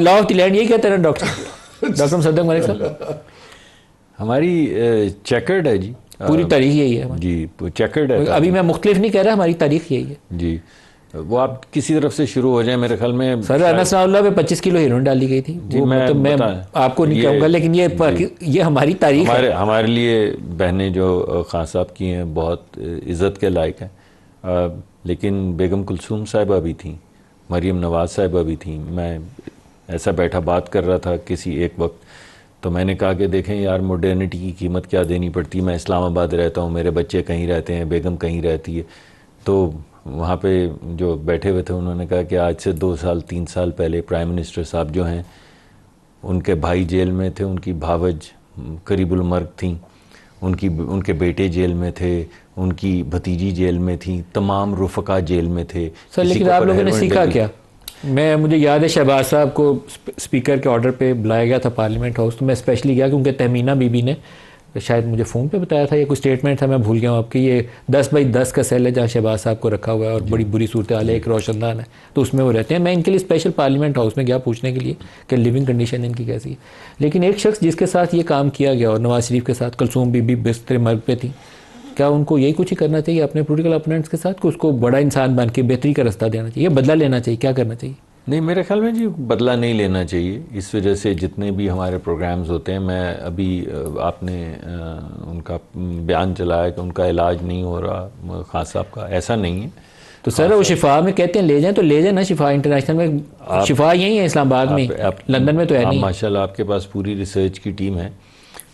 Law of the land یہی کہتے ہیں ڈاکٹر مصدق ملک صاحب؟ ہماری چیکرڈ ہے جی، پوری تاریخ یہی ہے جی، چیکرڈ ہے. ابھی میں مختلف نہیں کہہ رہا، ہماری تاریخ یہی ہے جی. وہ آپ کسی طرف سے شروع ہو جائیں، میرے خیال میں سر انس اللہ پہ 25 کلو ہیروئن ڈالی گئی تھی. جی میں آپ کو نہیں کہوں گا، لیکن یہ ہماری تاریخ ہے. ہمارے لیے بہنیں جو خان صاحب کی ہیں بہت عزت کے لائق ہیں، لیکن بیگم کلثوم صاحبہ بھی تھیں، مریم نواز صاحبہ بھی تھیں. میں ایسا بیٹھا بات کر رہا تھا کسی ایک وقت، تو میں نے کہا کہ دیکھیں یار، ماڈرنٹی کی قیمت کیا دینی پڑتی. میں اسلام آباد رہتا ہوں، میرے بچے کہیں رہتے ہیں، بیگم کہیں رہتی ہے. تو وہاں پہ جو بیٹھے ہوئے تھے انہوں نے کہا کہ آج سے 2 سال 3 سال پہلے پرائم منسٹر صاحب جو ہیں، ان کے بھائی جیل میں تھے، ان کی بھاوج قریب المرگ تھیں، ان کے بیٹے جیل میں تھے، ان کی بھتیجی جیل میں تھیں، تمام رفقا جیل میں تھے. سر لیکن آپ لوگوں نے سیکھا کیا؟ مجھے یاد ہے شہباز صاحب کو اسپیکر کے آرڈر پہ بلایا گیا تھا پارلیمنٹ ہاؤس، تو میں اسپیشلی گیا کیونکہ تہمینہ بی بی نے شاید مجھے فون پہ بتایا تھا، یا کوئی اسٹیٹمنٹ تھا، میں بھول گیا ہوں آپ کی. یہ 10x10 کا سیل ہے جہاں شہباز صاحب کو رکھا ہوا ہے، اور بڑی بری صورتحال ہے، ایک روشن دان ہے، تو اس میں وہ رہتے ہیں. میں ان کے لیے اسپیشل پارلیمنٹ ہاؤس میں گیا پوچھنے کے لیے کہ لیونگ کنڈیشن ان کی کیسی ہے. لیکن ایک شخص جس کے ساتھ یہ کام کیا گیا، اور نواز شریف کے ساتھ کلثوم بی بی بستر مرگ پہ تھی، کیا ان کو یہی کچھ ہی کرنا چاہیے اپنے پولیٹیکل اپوننٹس کے ساتھ، کہ اس کو بڑا انسان بن کے بہتری کا رستہ دینا چاہیے، بدلہ لینا چاہیے، کیا کرنا چاہیے؟ نہیں، میرے خیال میں جی بدلہ نہیں لینا چاہیے. اس وجہ سے جتنے بھی ہمارے پروگرامز ہوتے ہیں، میں ابھی آپ نے ان کا بیان چلایا کہ ان کا علاج نہیں ہو رہا خان صاحب کا، ایسا نہیں ہے. تو سر وہ شفا میں کہتے ہیں لے جائیں تو لے جائیں نا، شفا انٹرنیشنل میں شفا یہی ہے اسلام آباد میں، لندن میں تو ہے نہیں. ماشاء اللہ آپ کے پاس پوری ریسرچ کی ٹیم ہے.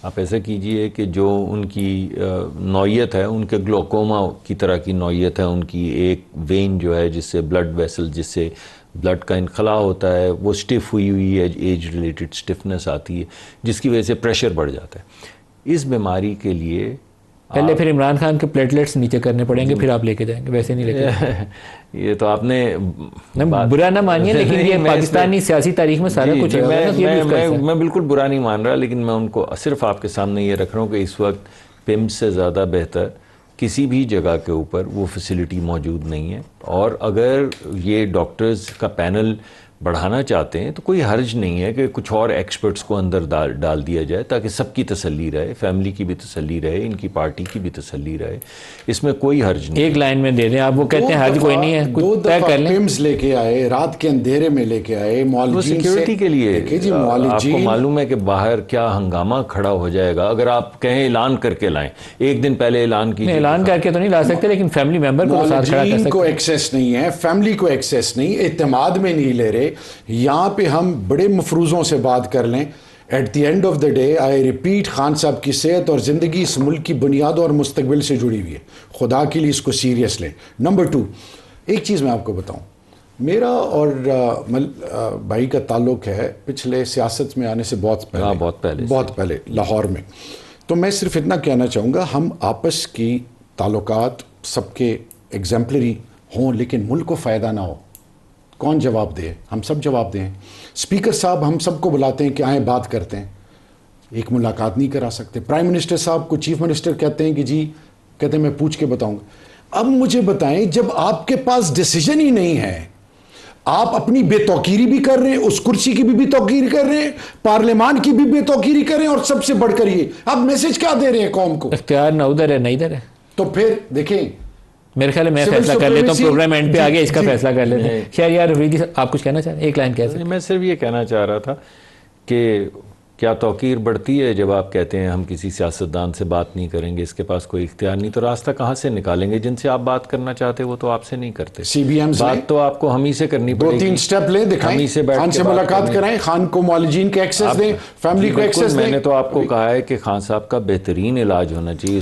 آپ ایسا کیجئے کہ جو ان کی نوعیت ہے، ان کے گلوکوما کی طرح کی نوعیت ہے، ان کی ایک وین جو ہے جس سے بلڈ ویسل، جس سے بلڈ کا انخلا ہوتا ہے، وہ سٹف ہوئی ہوئی ہے، ایج ریلیٹڈ سٹفنس آتی ہے، جس کی وجہ سے پریشر بڑھ جاتا ہے. اس بیماری کے لیے پہلے پھر عمران خان کے پلیٹلیٹس نیچے کرنے پڑیں گے، پھر آپ لے کے جائیں گے، ویسے نہیں لے کے جائیں گے. یہ تو آپ نے برا نہ مانیے، لیکن یہ پاکستانی سیاسی تاریخ میں سارا کچھ ہے. میں بالکل برا نہیں مان رہا، لیکن میں ان کو صرف آپ کے سامنے یہ رکھ رہا ہوں کہ اس وقت پمس سے زیادہ بہتر کسی بھی جگہ کے اوپر وہ فیسلٹی موجود نہیں ہے. اور اگر یہ ڈاکٹرز کا پینل بڑھانا چاہتے ہیں تو کوئی حرج نہیں ہے کہ کچھ اور ایکسپرٹس کو اندر ڈال دیا جائے، تاکہ سب کی تسلی رہے، فیملی کی بھی تسلی رہے، ان کی پارٹی کی بھی تسلی رہے. اس میں کوئی حرج نہیں. ایک لائن میں دے دیں آپ، وہ کہتے ہیں حرج کوئی نہیں ہے، دو دفعہ پمز لے کے آئے، رات کے اندھیرے میں لے کے آئے معالجین سے سیکیورٹی کے لیے. آپ کو معلوم ہے کہ باہر کیا ہنگامہ کھڑا ہو جائے گا اگر آپ کہیں اعلان کر کے لائیں. ایک دن پہلے اعلان کیجیے. اعلان کر کے تو نہیں لا سکتے، لیکن فیملی ممبر کو ساتھ کھڑا کر سکتے. کو ایکسیس نہیں ہے، فیملی کو ایکسیس نہیں، اعتماد میں نہیں لے رہے. یہاں پہ ہم بڑے مفروضوں سے بات کر لیں. At the end of the day I repeat, Khan صاحب کی صحت اور زندگی اس ملک کی بنیادوں اور مستقبل سے جڑی ہوئی ہے. خدا کے لیے اس کو سیریس لیں. نمبر 2، ایک چیز میں آپ کو بتاؤں، میرا اور بھائی کا تعلق ہے پچھلے سیاست میں آنے سے بہت پہلے لاہور میں. تو میں صرف اتنا کہنا چاہوں گا، ہم آپس کی تعلقات سب کے ایگزمپلری ہوں، لیکن ملک کو فائدہ نہ ہو. کون جواب دے؟ ہم سب جواب دیں. اسپیکر صاحب ہم سب کو بلاتے ہیں کہ آئیں بات کرتے ہیں، ایک ملاقات نہیں کرا سکتے. پرائم منسٹر صاحب کو چیف منسٹر کہتے ہیں کہ جی، کہتے ہیں میں پوچھ کے بتاؤں گا. اب مجھے بتائیں، جب آپ کے پاس ڈیسیجن ہی نہیں ہے، آپ اپنی بے توقیری بھی کر رہے ہیں، اس کرسی کی بھی توقیر کر رہے ہیں، پارلیمان کی بھی بے توقیری کر رہے ہیں، اور سب سے بڑھ کر یہ آپ میسج کیا دے رہے ہیں قوم کو؟ اختیار نہ ادھر ہے نہ ادھر ہے. تو پھر دیکھیں، میرے خیال میں فیصلہ کر لیتا ہوں، پروگرام اینڈ پہ آگے اس کا فیصلہ کر لیتے ہیں. خیر یار افریدی صاحب، آپ کچھ کہنا چاہ رہے ہیں؟ ایک لائن کہہ سکتے ہیں. میں صرف یہ کہنا چاہ رہا تھا کہ کیا توقیر بڑھتی ہے جب آپ کہتے ہیں ہم کسی سیاستدان سے بات نہیں کریں گے، اس کے پاس کوئی اختیار نہیں، تو راستہ کہاں سے نکالیں گے؟ جن سے آپ بات کرنا چاہتے وہ تو آپ سے نہیں کرتے. سی بی ایم بات تو آپ کو ہم ہی سے کرنی پڑے گی. 2-3 سٹیپ لیں، دکھائیں، خان سے ملاقات کرائیں، خان کو معالجین کے ایکسیس دیں، فیملی کو ایکسیس دیں. میں نے تو آپ کو کہا ہے کہ خان صاحب کا بہترین علاج ہونا چاہیے.